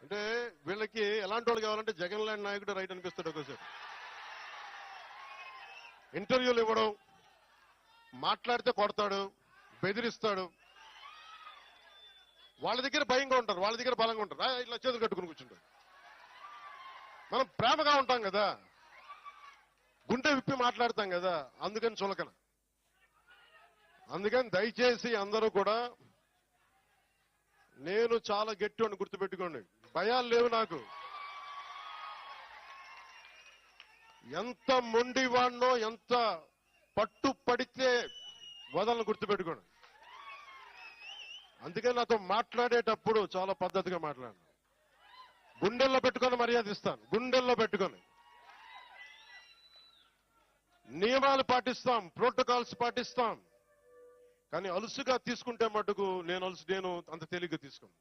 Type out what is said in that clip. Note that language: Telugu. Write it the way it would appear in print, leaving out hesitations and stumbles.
అంటే వీళ్ళకి ఎలాంటి వాళ్ళు కావాలంటే జగన్ లాంటి నాయకుడు రైట్ అనిపిస్తాడు ఒకసారి. ఇంటర్వ్యూలు ఇవ్వడం, మాట్లాడితే కొడతాడు, బెదిరిస్తాడు. వాళ్ళ దగ్గర భయంగా ఉంటారు, వాళ్ళ దగ్గర బలంగా ఉంటారు. ఇట్లా చేతులు కట్టుకుని కూర్చుంటారు. మనం ప్రేమగా ఉంటాం కదా, గుండె విప్పి మాట్లాడతాం కదా, అందుకని చులకన. అందుకని దయచేసి అందరూ కూడా, నేను చాలా గట్టివాడిని గుర్తుపెట్టుకోండి. భయాలు లేవు నాకు. ఎంత మొండివాడినో, ఎంత పట్టు పడితే వదలను గుర్తుపెట్టుకోండి. అందుకని నాతో మాట్లాడేటప్పుడు చాలా పద్ధతిగా మాట్లాడాను. గుండెల్లో పెట్టుకొని మర్యాద ఇస్తాను, గుండెల్లో పెట్టుకొని. నియమాలు పాటిస్తాం, ప్రోటోకాల్స్ పాటిస్తాం. కానీ అలుసుగా తీసుకుంటే మటుకు నేను అంత తేలిగ్గా తీసుకోను.